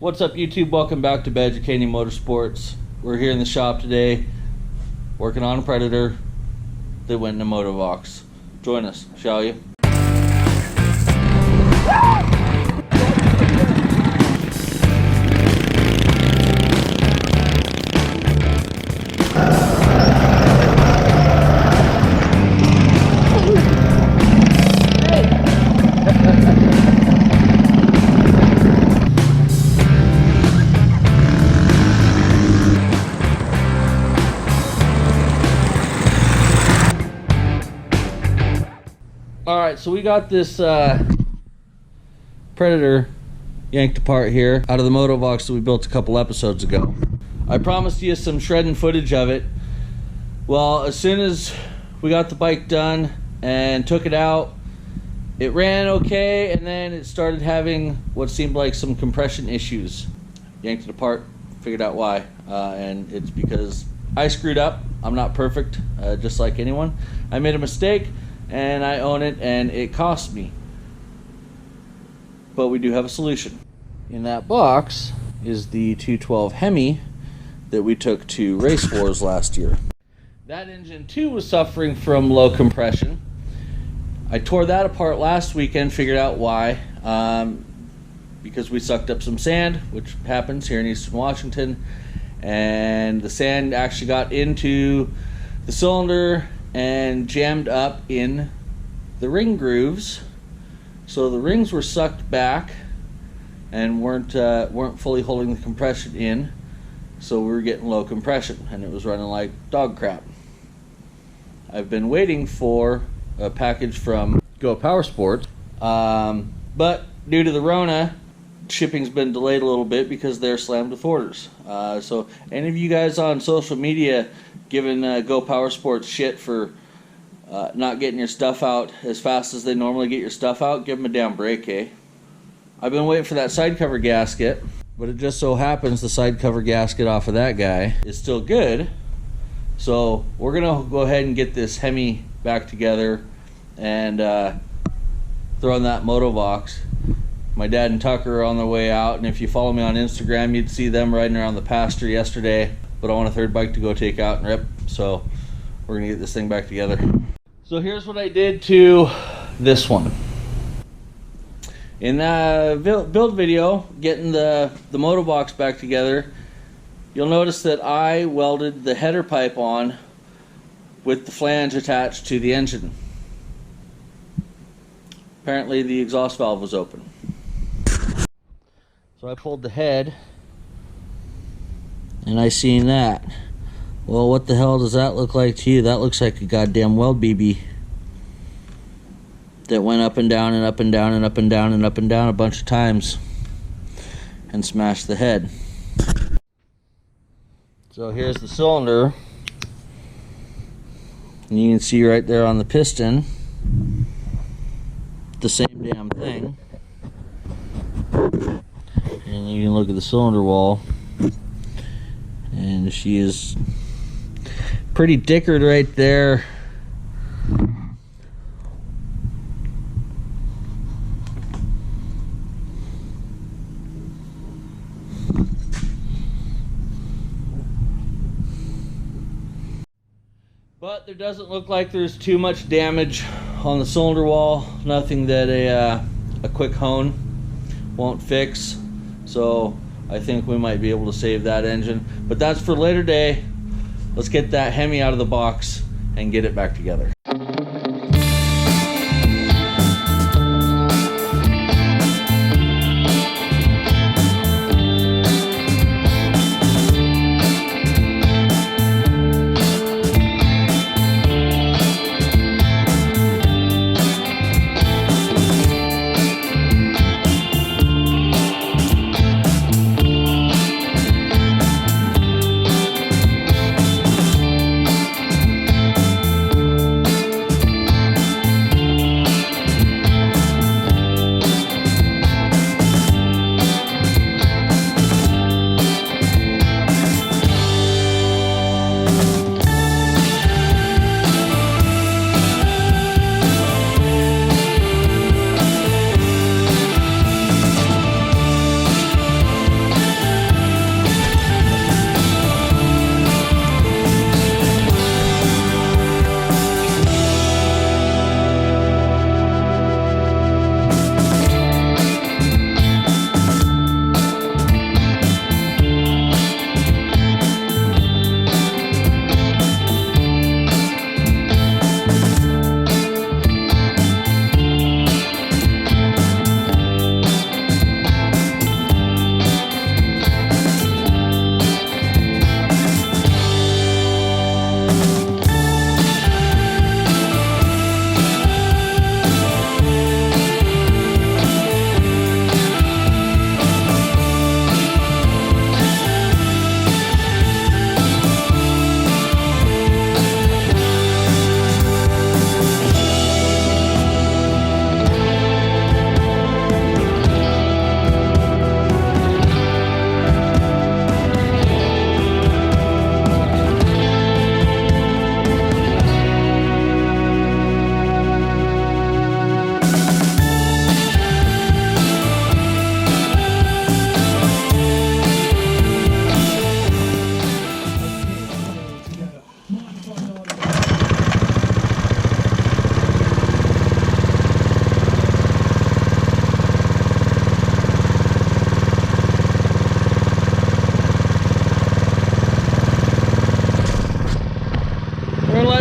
What's up, YouTube? Welcome back to Educating Motorsports. We're here in the shop today working on a Predator that went in a Motovox. Join us, shall you? Alright, so we got this Predator yanked apart here out of the Motovox that we built a couple episodes ago. I promised you some shredding footage of it. Well, as soon as we got the bike done and took it out, it ran okay, and then it started having what seemed like some compression issues. Yanked it apart, figured out why, and it's because I screwed up. I'm not perfect, just like anyone. I made a mistake, and I own it, and it cost me. But we do have a solution. In that box is the 212 Hemi that we took to Race Wars last year. That engine too was suffering from low compression. I tore that apart last weekend, figured out why. Because we sucked up some sand, which happens here in Eastern Washington, and the sand actually got into the cylinder and jammed up in the ring grooves, so the rings were sucked back and weren't fully holding the compression in, so we were getting low compression and it was running like dog crap. I've been waiting for a package from Go Powersports, but due to the Rona, shipping's been delayed a little bit because they're slammed with orders. So any of you guys on social media giving Go Powersports shit for not getting your stuff out as fast as they normally get your stuff out, give them a damn break, eh? I've been waiting for that side cover gasket, but it just so happens the side cover gasket off of that guy is still good. So we're gonna go ahead and get this Hemi back together and throw in that Motovox. My dad and Tucker are on their way out, and if you follow me on Instagram, you'd see them riding around the pasture yesterday. But I want a third bike to go take out and rip, so we're gonna get this thing back together. So here's what I did to this one. In the build video, getting the Motovox back together, you'll notice that I welded the header pipe on with the flange attached to the engine. Apparently the exhaust valve was open. So I pulled the head and I seen that. Well, what the hell does that look like to you? That looks like a goddamn weld BB that went up and down and up and down and up and down and up and down a bunch of times and smashed the head. So here's the cylinder, and you can see right there on the piston the same damn thing. And you can look at the cylinder wall, and she is pretty dickered right there. But there doesn't look like there's too much damage on the cylinder wall. Nothing that a quick hone won't fix. So I think we might be able to save that engine. But that's for later day. Let's get that Hemi out of the box and get it back together.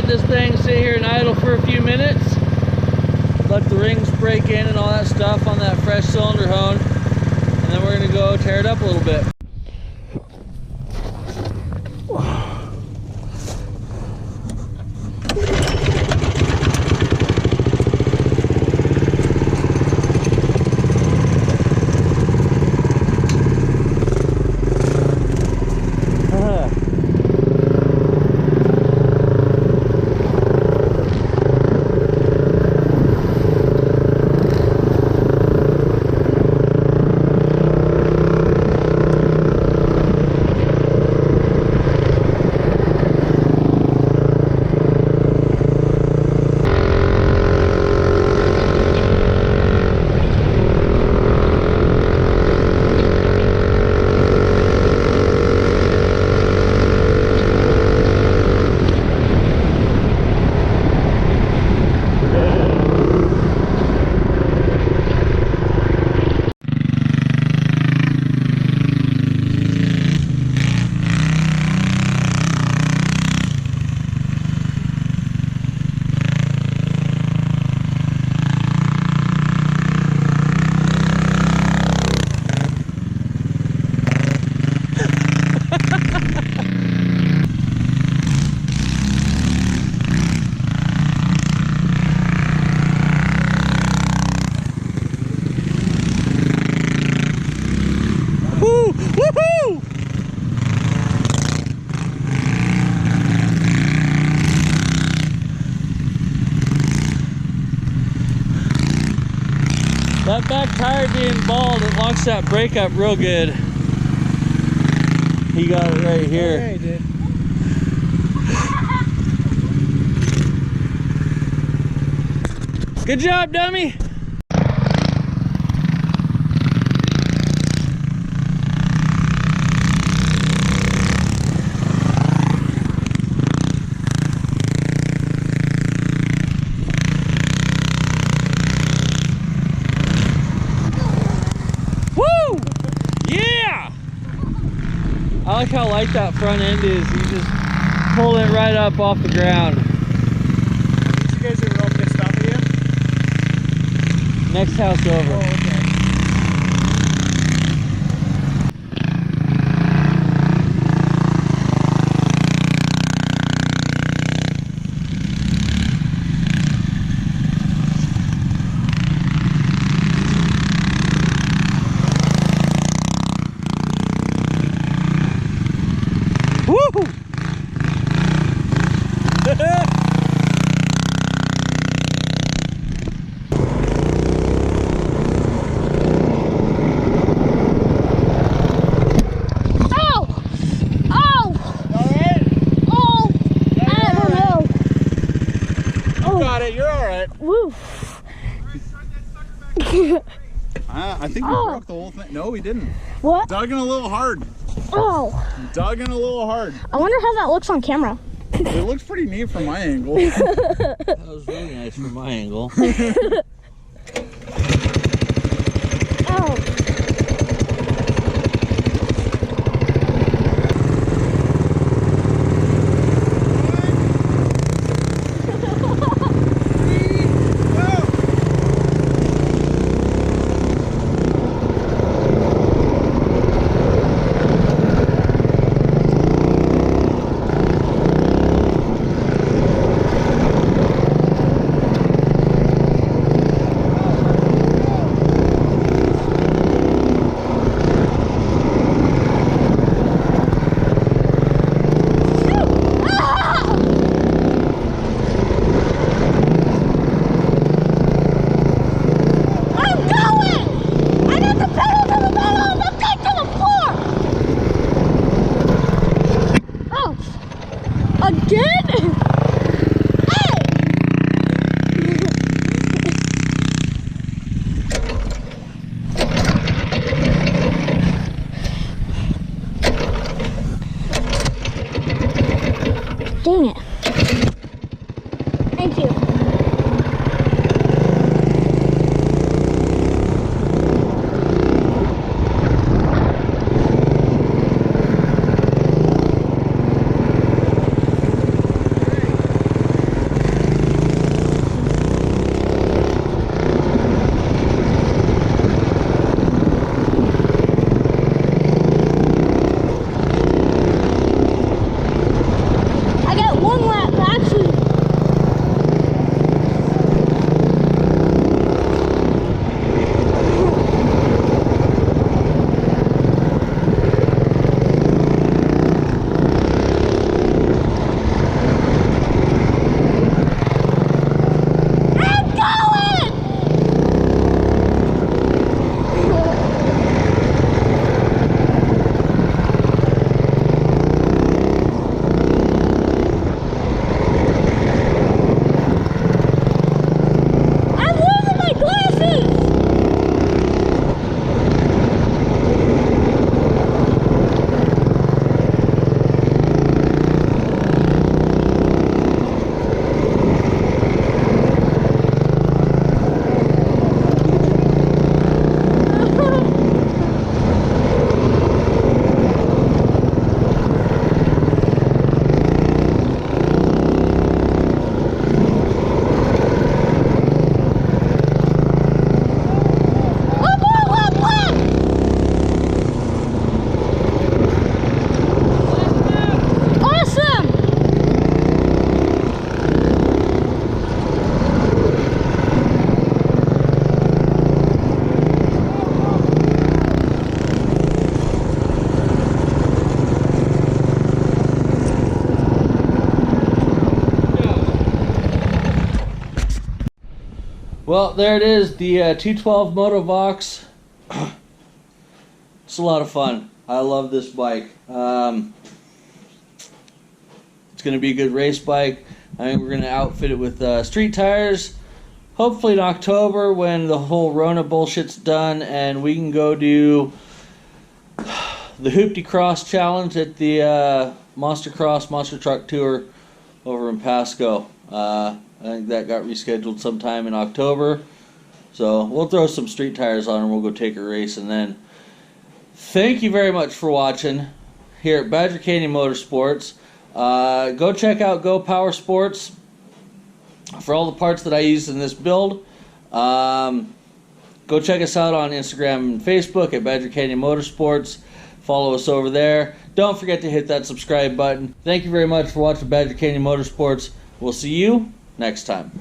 let this thing sit here and idle for a few minutes. Let the rings break in and all that stuff on that fresh cylinder hone. And then we're gonna go tear it up a little bit. That back tire being bald, it locks that brake up real good. He got it right here. Yeah, he did. Good job, dummy. I like how light that front end is. You just pull it right up off the ground. You guys are all pissed off at you? Next house over. Oh, okay. You're all right. Woo. I think we broke the whole thing. No, we didn't. What? Dug in a little hard. Oh. Dug in a little hard. I wonder how that looks on camera. It looks pretty neat from my angle. That was really nice from my angle. Oh. Dang it. Thank you. Well, there it is, the 212 Motovox. It's a lot of fun. I love this bike. It's going to be a good race bike. I think we're going to outfit it with street tires. Hopefully in October when the whole Rona bullshit's done and we can go do the Hoopty Cross Challenge at the Monster Truck Tour over in Pasco. I think that got rescheduled sometime in October. So we'll throw some street tires on and we'll go take a race. And then thank you very much for watching here at Badger Canyon Motorsports. Go check out Go Power Sports for all the parts that I used in this build. Go check us out on Instagram and Facebook at Badger Canyon Motorsports. Follow us over there. Don't forget to hit that subscribe button. Thank you very much for watching Badger Canyon Motorsports. We'll see you next time.